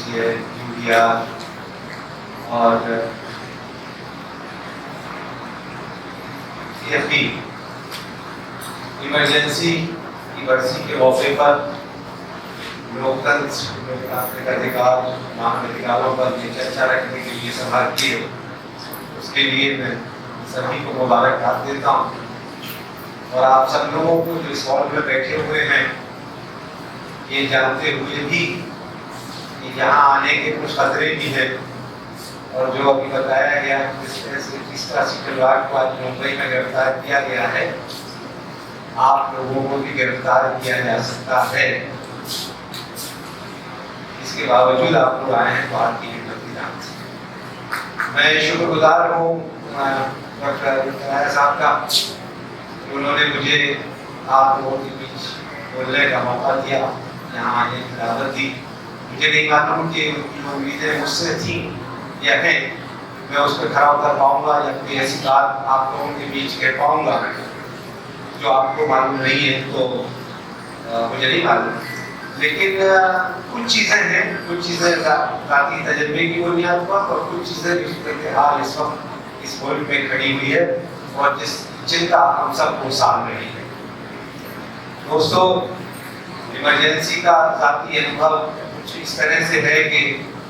है, यूरिया और CFP emergency की बरसी के मौके पर लोकतंत्र लोकतांत्रिक अधिकार मानव अधिकारों पर चर्चा रखने के लिए सभा की है। उसके लिए मैं सभी को मुबारकबाद देता हूँ और आप सब लोगों को जो इस हॉल में बैठे हुए हैं ये जानते हुए भी कि यहाँ आने के कुछ खतरे भी हैं और जो अभी बताया गया जिस तरह से तीसरा सिकलवार को आज मुंबई में गिरफ्तार किया गया है, आप लोगों को भी गिरफ्तार किया जा सकता है। इसके बावजूद आप लोग आए हैं तो आपकी हिम्मत की जान से मैं शुक्रगुजार हूँ डॉक्टर राय साहब का। उन्होंने मुझे आप लोगों के बीच बोलने का मौका दिया, यहाँ आने की दावत दी। मुझे नहीं मालूम कि उम्मीदें मुझसे थी या नहीं, मैं उस पर खड़ा उतर पाऊंगा या कोई ऐसी बात आप लोगों के बीच कह पाऊंगा जो आपको मालूम नहीं है, तो मुझे नहीं मालूम। लेकिन कुछ चीज़ें हैं, कुछ चीज़ें ज़ाती तजर्बे की बुनियाद पर और कुछ चीज़ें जिस हाल इस वक्त इस मुल्क में खड़ी हुई है और जिस चिंता हम सबको साल रही है। दोस्तों, इमरजेंसी का ज़ाती अनुभव कुछ इस तरह से है कि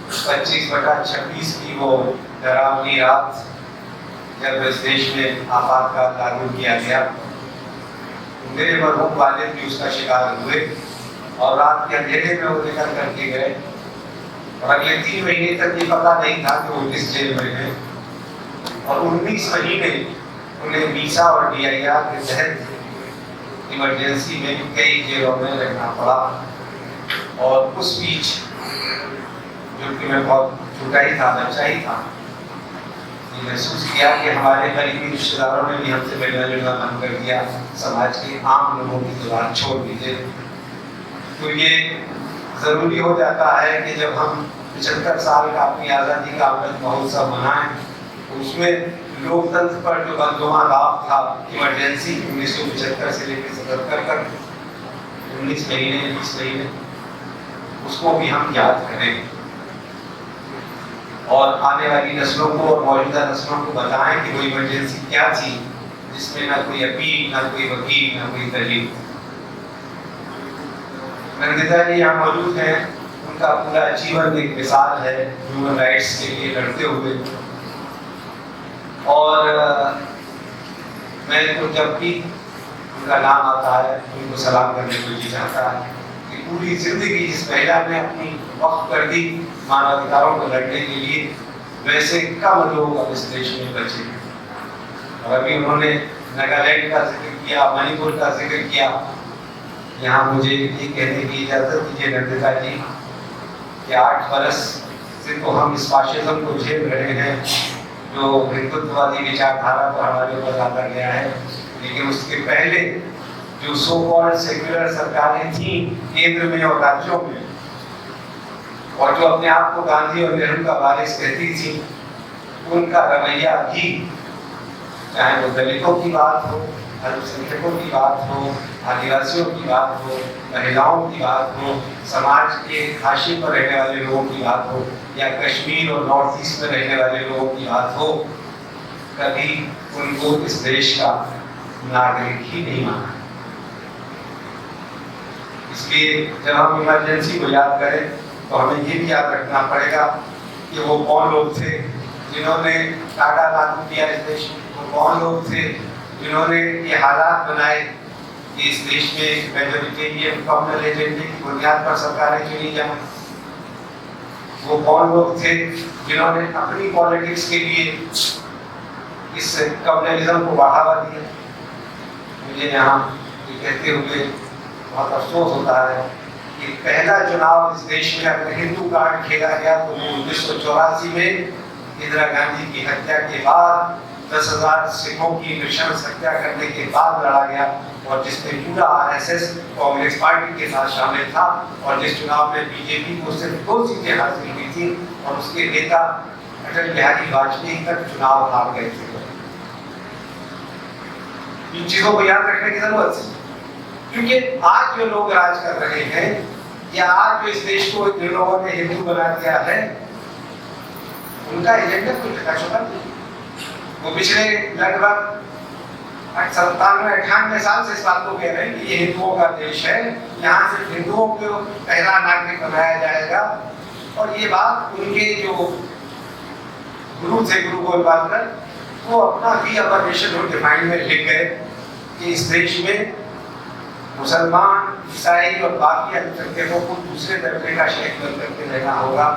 25/26 की वो डरावनी रात जब इस देश में आपातकाल लागू किया गया, मेरे मरहूम वालिद भी उसका शिकार हुए और रात के अंधेरे में वो निकल करके गए और अगले 3 महीने तक ये पता नहीं था कि वो किस जेल में है और 19 महीने उन्हें वीसा और DIR के तहत इमरजेंसी में कई जेलों में रहना पड़ा। और उस बीच जो कि मैं बहुत छोटा ही था, बच्चा ही था, ये महसूस किया कि हमारे करीबी रिश्तेदारों ने भी हमसे मिलना जुलना बंद कर दिया, समाज के आम लोगों की जुबान छोड़ दीजिए। तो ये ज़रूरी हो जाता है कि जब हम 75 साल का अपनी आज़ादी का अमृत महोत्सव मनाएं तो उसमें लोकतंत्र पर जो बदलुमा दाव था इमरजेंसी 1975 से लेकर 77 तक 19 महीने 20 महीने, उसको भी हम याद करें और आने वाली नस्लों को और मौजूदा नस्लों को बताएं कि वो इमरजेंसी क्या थी, जिसमें ना कोई अपील, ना कोई वकील, ना कोई दलील। नंदिता जी यहाँ मौजूद हैं, उनका पूरा जीवन एक मिसाल है ह्यूमन राइट्स के लिए लड़ते हुए। और मैं तो जब भी उनका नाम आता है उनको सलाम करने को जी चाहता है कि पूरी जिंदगी जिस महिला ने अपनी वक्त कर दी मानवाधिकारों को लड़ने के लिए, वैसे कम लोग अब इस देश में बचे हैं। और अभी उन्होंने नागालैंड का जिक्र किया, मणिपुर का जिक्र किया। यहाँ मुझे ये कहने की इजाज़त दीजिए नंदिता जी कि 8 बरस से तो हम इस फाशिज्म को झेल रहे हैं जो हिंदुत्ववादी विचारधारा पर हमारे ऊपर लादा गया है, लेकिन उसके पहले जो सो कॉल्ड सेक्युलर सरकारें थी केंद्र में और राज्यों में और जो अपने आप को गांधी और नेहरू का वारिस कहती थी, उनका रवैया भी, चाहे वो दलितों की बात हो, अल्पसंख्यकों की बात हो, आदिवासियों की बात हो, महिलाओं की बात हो, समाज के हाशिए पर रहने वाले लोगों की बात हो या कश्मीर और नॉर्थ ईस्ट में रहने वाले लोगों की बात हो, कभी उनको इस देश का नागरिक ही नहीं माना। इसलिए जब हम इमरजेंसी को याद करें तो हमें ये भी याद रखना पड़ेगा कि वो कौन लोग थे जिन्होंने टाटा लागू किया इस देश में, वो कौन लोग थे जिन्होंने ये हालात बनाए कि इस देश में मेजॉरिटेरियन कम्युनल एजेंडे की बुनियाद पर सरकारें चुनी जाएं, वो कौन लोग थे जिन्होंने अपनी पॉलिटिक्स के लिए इस कम्युनलिज्म को बढ़ावा दिया। मुझे यहाँ ये कहते हुए बहुत अफसोस होता है कि पहला चुनाव इस देश में अगर हिंदू कार्ड खेला गया तो वो 1984 में इंदिरा गांधी की हत्या के बाद 10,000 सिखों की नृशंस हत्या करने के बाद लड़ा गया और जिसमें पूरा RSS कांग्रेस पार्टी के साथ शामिल था और जिस चुनाव में बीजेपी को सिर्फ 2 सीटें हासिल हुई थी और उसके नेता अटल बिहारी वाजपेयी तक चुनाव हार गए थे। इन चीजों को याद रखने की जरूरत है क्योंकि आज जो लोग राज कर रहे हैं या आज जो इस देश को इन लोगों ने हिंदू बना दिया है, उनका एजेंडा कोई ढका छुपा नहीं। वो पिछले लगभग 97-98 साल से इस बात को कह रहे हैं कि ये हिंदुओं का देश है, यहाँ सिर्फ हिंदुओं को पहला नागरिक बनाया जाएगा। और ये बात उनके जो गुरु थे, गुरु गोलवालकर, वो अपना भी अपर नेशन डिफाइन में लिख गए कि इस देश में मुसलमान, ईसाई और बाकी अल्पसंख्यकों को दूसरे दर्जे का शहर बन करके रहना होगा।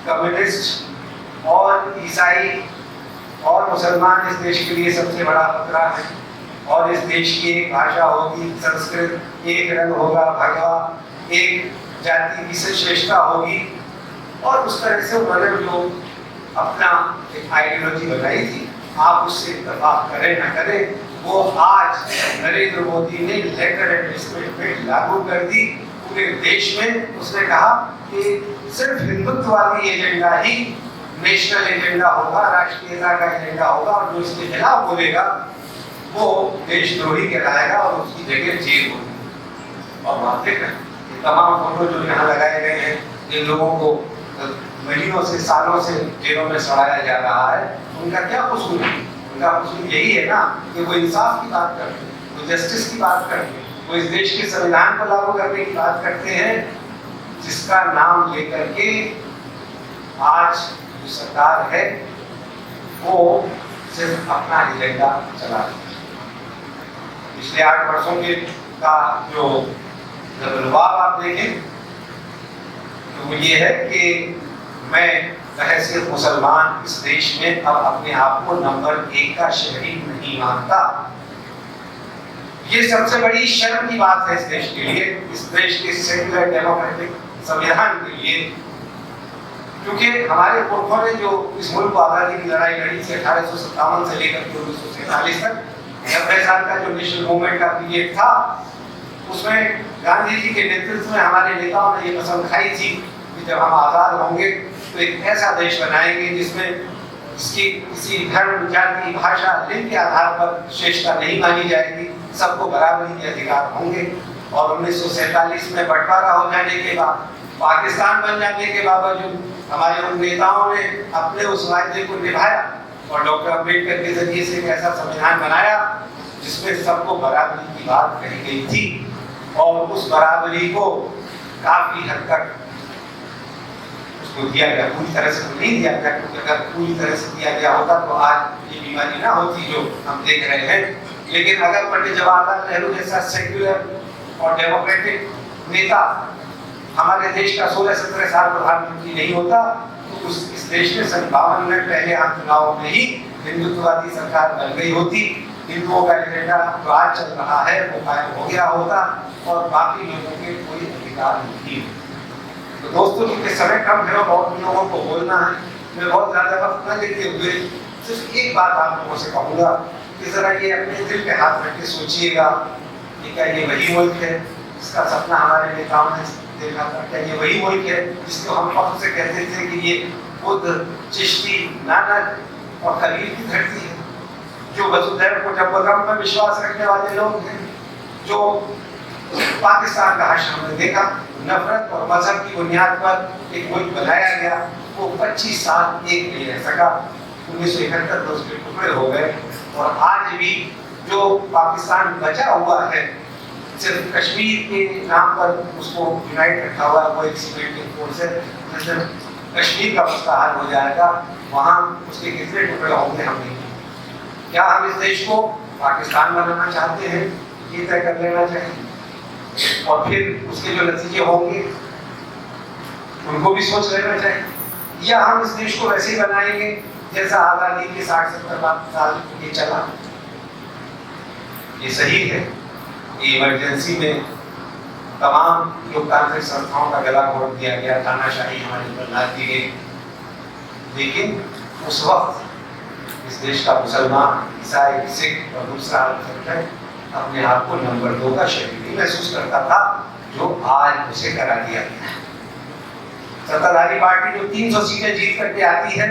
कम्युनिस्ट और ईसाई और मुसलमान इस देश के लिए सबसे बड़ा खतरा है। और इस देश की एक भाषा होगी संस्कृत, एक रंग होगा भगवा, एक जाति की श्रेष्ठता होगी। और उस तरह से उन्होंने जो अपना एक आइडियोलॉजी बनाई थी, आप उससे इत्तेफाक करें न करें, वो आज नरेंद्र मोदी ने लेटर एडमिनिस्ट्रेशन में लागू कर दी पूरे देश में। उसने कहा कि सिर्फ हिंदुत्ववादी एजेंडा ही नेशनल एजेंडा होगा, राष्ट्रीयता का एजेंडा होगा, और जो इसके खिलाफ बोलेगा वो देशद्रोही कहलाएगा और उसकी जगह जेल होगी। और वाकई में ये तमाम फोटो जो यहाँ लगाए गए हैं, जिन लोगों को महीनों से सालों से जेलों में सड़ाया जा रहा है, उनका क्या कसूर है? उनका कसूर यही है ना कि वो इंसाफ की बात करते हैं, वो जस्टिस की बात करते हैं, वो इस देश के संविधान को लागू करने की बात करते हैं, जिसका नाम लेकर के आज जो सरकार है वो सिर्फ अपना एजेंडा चला रही है। पिछले 8 वर्षों के का जो दबाव आप देखें तो वो ये है कि मैं बहैसियत मुसलमान इस देश में अब अपने आप को नंबर 1 का शहरी नहीं मानता। ये सबसे बड़ी शर्म की बात है इस देश के लिए, इस देश के सेक्युलर डेमोक्रेटिक संविधान के लिए। क्योंकि हमारे पुरखों ने जो इस मुल्क को आज़ादी की लड़ाई लड़ी थी 1857 से लेकर 1947 तक, 90 साल का जो नेशनल मूवमेंट का पीरियड था, उसमें गांधी जी के नेतृत्व में हमारे नेताओं ने ये कसम खाई थी कि जब हम आज़ाद होंगे तो एक ऐसा देश बनाएंगे जिसमें इसकी किसी धर्म, जाति, भाषा, लिंग के आधार पर विशेषता नहीं मानी जाएगी, सबको बराबरी के अधिकार होंगे। और 1947 में बंटवारा हो जाने के बाद, पाकिस्तान बन जाने के बावजूद हमारे उन नेताओं ने अपने उस वायदे को निभाया और डॉक्टर अम्बेडकर के जरिए से एक ऐसा संविधान बनाया जिसमें सबको बराबरी की बात कही गई थी। और उस बराबरी को काफी हद तक उसको दिया गया, पूरी तरह से तो नहीं दिया गया, क्योंकि अगर पूरी तरह से दिया गया होता तो आज ये बीमारी ना होती जो हम देख रहे हैं। लेकिन अगर पंडित जवाहरलाल नेहरू जैसा सेक्युलर और डेमोक्रेटिक नेता हमारे देश का 16-17 साल प्रधानमंत्री नहीं होता तो इस देश में 52 में पहले आम चुनाव में ही हिंदुत्ववादी सरकार बन गई होती, हिंदुओं का एजेंडा जो आज चल रहा है वो कायम हो गया होता और बाकी लोगों के कोई अधिकार नहीं। तो दोस्तों, क्योंकि समय कम है और बहुत लोगों को बोलना है, मैं बहुत ज्यादा वक्त न लेते हुए सिर्फ एक बात आप लोगों से कहूँगा कि जरा ये अपने दिल पे हाथ रख के सोचिएगा कि क्या ये वही मुल्क है जिसका सपना हमारे नेताओं ने देखा था? क्या ये वही मुल्क है जिसको हम फख्र से कहते थे कि ये बुद्ध, चिश्ती, नानक और खलील की धरती है, जो वसुधैव कुटुंबकम में विश्वास रखने वाले लोग हैं, जो पाकिस्तान का हश्र हमने देखा, नफरत और मजहब की बुनियाद पर एक मुल्क बनाया गया, वो 25 साल एक नहीं रह सका। 1971 में उसके टुकड़े हो गए और आज भी जो पाकिस्तान बचा हुआ है सिर्फ कश्मीर के नाम पर उसको यूनाइट रखा हुआ है, वो एक सिक्योरिटी फोर्स है। जब कश्मीर का मसला हल हो जाएगा वहाँ उसके कितने टुकड़े होंगे हम नहीं। क्या हम इस देश को पाकिस्तान बनाना चाहते हैं, ये तय कर लेना चाहिए और फिर उसके जो नतीजे होंगे उनको भी सोच लेना चाहिए, या हम इस देश को वैसे ही बनाएंगे जैसा आजादी के 60-70 साल ये चला। ये सही है कि इमरजेंसी में तमाम लोकतांत्रिक संस्थाओं का गला घोट दिया गया, तानाशाही हमारे ऊपर ला दी गई, लेकिन उस वक्त इस देश का मुसलमान, ईसाई, सिख और दूसरा अल्पसंख्यक अपने आप को नंबर 2 का शहरी महसूस करता था, जो आज उसे करा दिया गया। सत्ताधारी पार्टी जो 300 सीटें जीत करके आती है,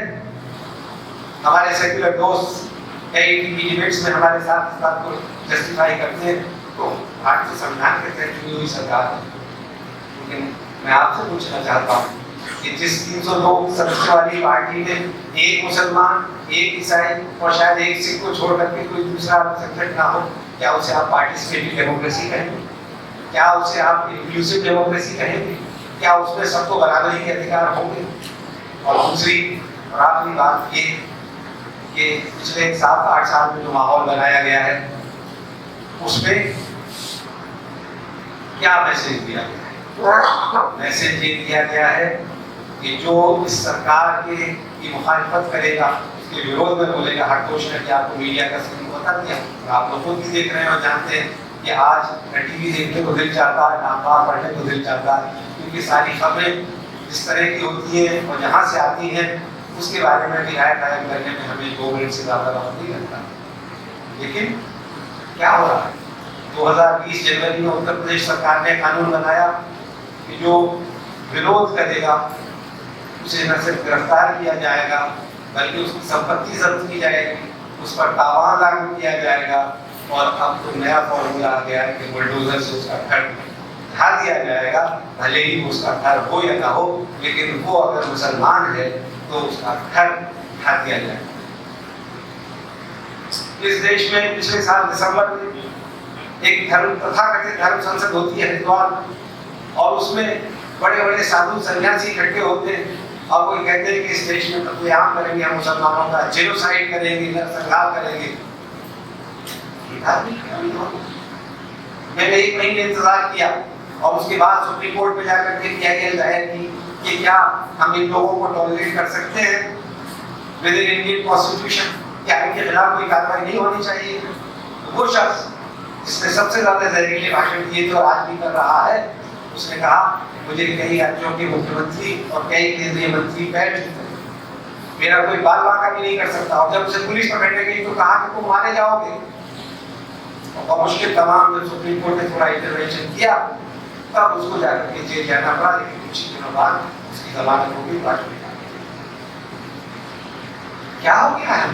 हमारे सेक्युलर दोस्त कई टीवी डिबेट्स में हमारे साथ इस बात को जस्टिफाई करते हैं, तो भारतीय संविधान के तहत चुनी हुई सरकार है, लेकिन मैं आपसे पूछना चाहता हूँ कि जिस 302 सदस्य वाली पार्टी में एक मुसलमान, एक ईसाई और शायद एक सिख को छोड़ करके कोई दूसरा संगठन ना हो, क्या उसे आप पार्टिसिपेटिव डेमोक्रेसी कहेंगे? क्या उसे आप इंक्लूसिव डेमोक्रेसी कहेंगे? क्या उसमें सबको बराबरी के अधिकार होंगे? और दूसरी और आखिरी बात ये कि पिछले 7-8 साल में जो माहौल बनाया गया है उसमें क्या मैसेज दिया गया है? मैसेज ये दिया गया है कि जो इस सरकार की मुखालिफत करेगा, उसके विरोध में बोलेगा, हटघोष करके आपको मीडिया का स्क्रीन बता दिया, आप लोग खुद भी देख रहे हैं और जानते हैं कि आज टीवी देखने को दिल चाहता है, अखबार पढ़ने को दिल चाहता है, क्योंकि सारी खबरें जिस तरह की होती हैं और जहाँ से आती हैं उसके बारे में भी राय कायम करने में हमें 2 मिनट से ज़्यादा वक्त नहीं लगता। लेकिन क्या हो रहा है? 2020 जनवरी में उत्तर प्रदेश सरकार ने कानून बनाया कि जो विरोध करेगा उसे न सिर्फ गिरफ्तार किया जाएगा बल्कि उसकी संपत्ति जब्त की जाएगी, उस पर तावान लागू किया जाएगा और अब तो नया फॉर्मूला आ गया है कि बुलडोजर से उसका घर ढा दिया जाएगा, भले ही उसका घर हो या ना हो, लेकिन वो अगर मुसलमान है तो उसका घर ढा दिया जाएगा। इस देश में पिछले साल दिसंबर में एक तथाकथित धर्म संसद होती है हरिद्वार, और उसमें बड़े बड़े साधु सन्यासी इकट्ठे होते हैं और वो कहते हैं कि इस देश में कत्लेआम करेंगे, हम मुसलमानों का जेनोसाइड करेंगे, नरसंहार करेंगे। मैंने 1 महीने इंतजार किया और उसके बाद सुप्रीम कोर्ट में जाकर के PIL दायर की कि क्या हम इन लोगों को टॉलरेट कर सकते हैं विद इन इंडियन कॉन्स्टिट्यूशन, क्या इनके खिलाफ कोई कार्रवाई नहीं होनी चाहिए? वो शख्स जिसने सबसे ज्यादा जहरीले भाषण दिए थे और आज भी कर रहा है, उसने कहा मुझे कई राज्यों के मुख्यमंत्री और कई केंद्रीय मंत्री बैठ चुके हैं, मेरा कोई बाल बांका भी नहीं कर सकता। और जब उसे पुलिस पकड़ने गई तो कहा कि तुम मारे जाओगे, और मुश्किल तमाम जब सुप्रीम कोर्ट ने थोड़ा इंटरवेंशन किया तब उसको जाकर के जेल जाना पड़ा, लेकिन कुछ दिनों बाद उसकी जमानत हो गई। क्या हो गया है?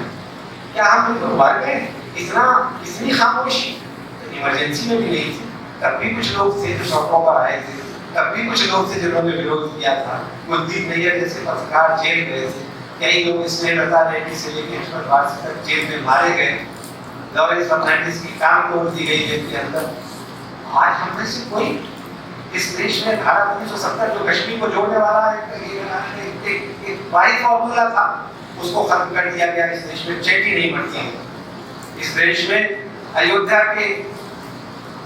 क्या हम लोग मर गए? इतनी खामोशी इमरजेंसी में भी नहीं थी। तब भी कुछ लोग थे जो सड़कों पर आए थे, तब भी कुछ लोग थे जिन्होंने विरोध किया था। कुलदीप नैयर जैसे पत्रकार जेल गए थे, कई लोग स्नेहलता रेड्डी से लेकर तक जेल में मारे गए, लॉरेंस फर्नांडिस की टांग तोड़ दी गई जेल के अंदर। आज हम में से कोई इस देश में धारा 370 जो कश्मीर को जोड़ने वाला एक वाहिद फॉर्मूला था, उसको खत्म कर दिया गया। इस देश में चेटी नहीं बढ़ती है। इस देश में अयोध्या के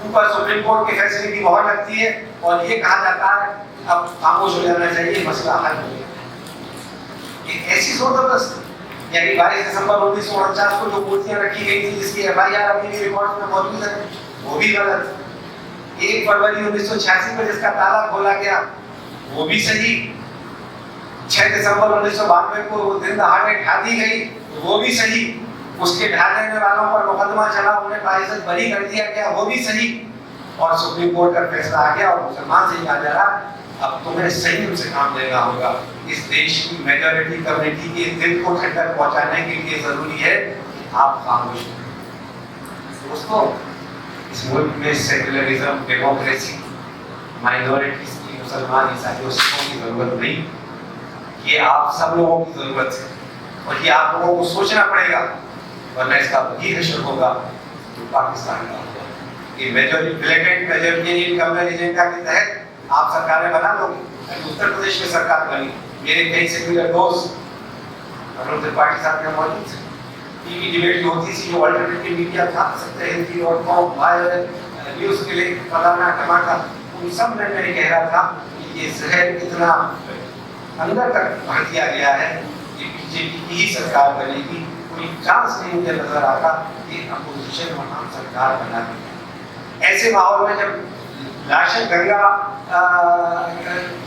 ऊपर सुप्रीम कोर्ट के फैसले की मोहर लगती है और ये कहा जाता है अब खामोश हो जाना चाहिए, मसला हल हो गया। ये ऐसी जबरदस्त, यानी 22 दिसंबर 1949 को जो मूर्तियां रखी गई थी जिसकी FIR अभी भी रिकॉर्ड में मौजूद है, वो भी गलत। 1 फरवरी 1986 में जिसका ताला खोला गया वो भी सही। 6 दिसंबर 1992 को वो दिन दहाड़े ढा दी गई वो भी सही। उसके ढा देने वालों पर मुकदमा चला, उन्हें बाइज्जत बरी कर दिया गया, वो भी सही। और सुप्रीम कोर्ट का फैसला आ गया और मुसलमान से कहा जा रहा अब तुम्हें संयम से काम लेना होगा। इस देश की मेजॉरिटी कम्युनिटी के दिल को ठंडक पहुंचाने के लिए जरूरी है आप खामोश रहें। दोस्तों, इस मुल्क में सेकुलरिज्म, डेमोक्रेसी, माइनॉरिटीज की, मुसलमान, ईसाइयों, सिखों की जरूरत नहीं, ये आप सब लोगों की जरूरत है और ये आप लोगों को सोचना पड़ेगा, वरना इसका वही हश्र होगा जो पाकिस्तान का होगा। ये मेजॉरिटेरियन कम्युनल एजेंडा के तहत आप सरकारें बना लोगे। उत्तर प्रदेश में सरकार बनी, मेरे कई सेक्युलर दोस्त अरुण त्रिपाठी साहब में मौजूद थे। टीवी डिबेट जो होती थी, जो अल्टरनेटिव मीडिया था, सत्य.com, न्यूज़ के लिए फलाना टमाटा, उन सब में मैं कह रहा था कि ये जहर इतना अंदर तक भर दिया गया है कि बीजेपी की ही सरकार बनेगी। कोई चांस नहीं मुझे नजर आता कि अपोजिशन वहां सरकार बना दी। ऐसे माहौल में जब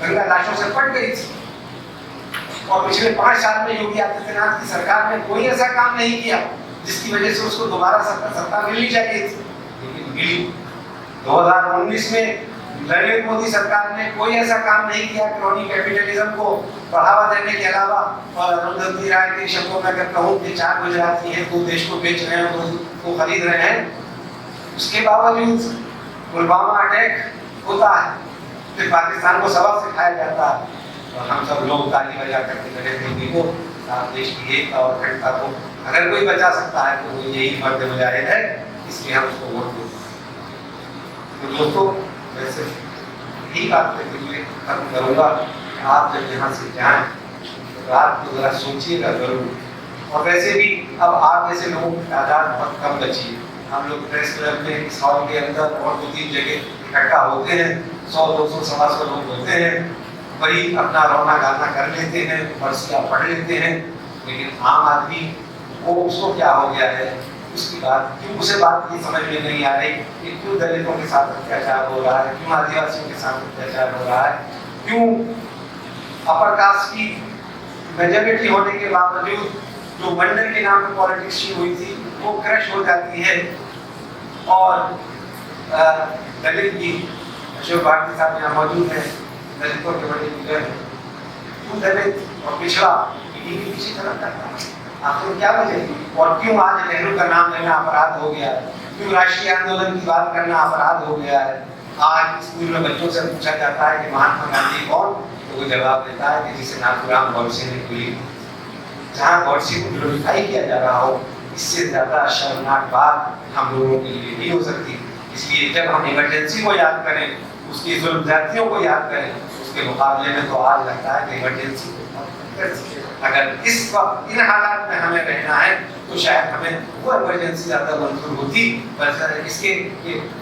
गंगा लाशों से पट गई थी और पिछले 5 साल में योगी आदित्यनाथ की सरकार ने कोई ऐसा काम नहीं किया जिसकी वजह से उसको दोबारा सत्ता मिलनी चाहिए थी, लेकिन मिली। 2019 में नरेंद्र मोदी सरकार ने कोई ऐसा काम नहीं किया क्रोनी कैपिटलिज्म को बढ़ावा देने के अलावा। और अरुंधति राय के शब्दों में अगर कहूँ कि 4 गुजराती हैं, 2 देश को बेच रहे हैं, 2 को खरीद रहे हैं, उसके बावजूद पुलवामा अटैक होता है, फिर पाकिस्तान को सबक सिखाया जाता और हम सब लोग ताली बजा करके लगे थे। देखो देश की एकता और अखंडता को अगर कोई बचा सकता है तो वो यही मर्द मुजाहिद है, इसलिए हम उसको वोट देते हैं। तो दोस्तों वैसे यही बात करके मैं खत्म करूँगा। आप जब यहाँ से जाएं तो रात को जरा सोचिएगा जरूर। और वैसे भी अब आप जैसे लोगों की तादाद बहुत कम बची है। हम लोग प्रेस क्लब में इस हॉल के अंदर और 2-3 जगह इकट्ठा होते हैं, 100-200 सवा 100 लोग होते हैं, वही अपना रोना गाना कर लेते हैं, वर्षियाँ पढ़ लेते हैं। लेकिन आम आदमी को उसको क्या हो गया है, उसकी बात क्यों, उसे बात ये समझ में नहीं आ रही कि क्यों दलितों के साथ अत्याचार हो रहा है, क्यों आदिवासियों के साथ अत्याचार हो रहा है, क्यों अपर कास्ट की मेजॉरिटी होने के बावजूद जो मंडल के नाम पर पॉलिटिक्स शुरू हुई थी वो क्रश हो जाती है। और दलित भी अशोक भारती साहब यहाँ मौजूद हैं, दलितों के बड़े लीडर हैं। क्यों दलित और पिछड़ा इन्हीं किसी तरह करता आखिर क्या वजह, और क्यों आज नेहरू का नाम लेना अपराध हो गया है, क्यों राष्ट्रीय आंदोलन की बात करना अपराध हो गया है। आज स्कूल में बच्चों से पूछा जाता है कि महात्मा गांधी कौन, तो वो जवाब देता है कि जिसे नाथूराम गोडसे ने गोली। जहाँ गोडसे को ग्लोरीफाई किया जा रहा हो, इससे ज्यादा शर्मनाक बात हम लोगों के लिए नहीं हो सकती। इसलिए जब हम इमरजेंसी को याद करें, उसकी जुल्म ज्यादतियों को याद करें, उसके मुकाबले में तो आज लगता है कि इमरजेंसी अगर इस वक्त इन हालात में हमें रहना है तो शायद हमें वो इमरजेंसी ज्यादा मंजूर होती। बस इसके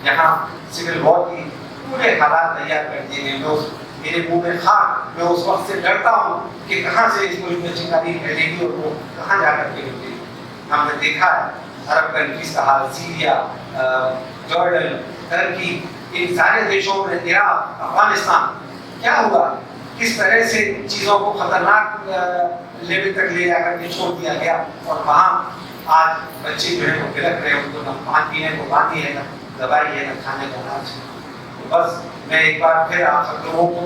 यहाँ सिविल वॉर की पूरे हालात तैयार कर दिए गए। मेरे मुंह में खाक, मैं उस वक्त से डरता हूँ कि कहाँ से इस मुल्क में चिंगारी फैलेगी और वो कहाँ जाकर के रुकेगी। हमने देखा है अरब कंट्रीज का हाल, सीरिया, जॉर्डन, टर्की, इन सारे देशों में, इराक, अफगानिस्तान, क्या हुआ, किस तरह से चीज़ों को खतरनाक लेवल तक ले जाकर के छोड़ दिया गया। और वहाँ आज बच्चे जो है वो गिरक रहे, उनको न पानी पीने को पानी है, न दवाई है, न खाने को अनाज है। तो बस मैं एक बार फिर आप सब लोगों को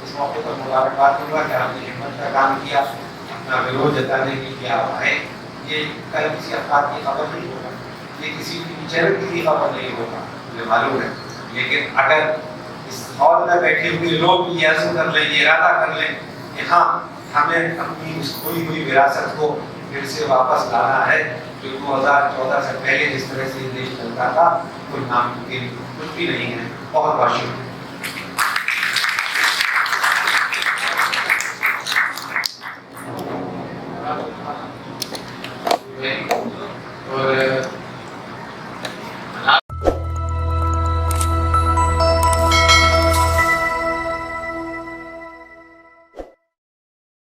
इस मौके पर मुबारकबाद दूंगा कि आपने हिम्मत का काम किया, अपना विरोध जताने के लिए आप आए। ये कल किसी अफराद की खबर नहीं होगा, ये किसी चैनल की खबर नहीं होगा, मुझे मालूम है। लेकिन अगर इस हॉल में बैठे हुए लोग ये आज़म कर लें, ये इरादा कर लें कि हाँ हमें अपनी उस खोई हुई विरासत को फिर से वापस लाना है, जो 2014 से पहले जिस तरह से ये देश चलता था, कोई नामुमकिन कुछ भी नहीं है। बहुत बहुत शुक्रिया।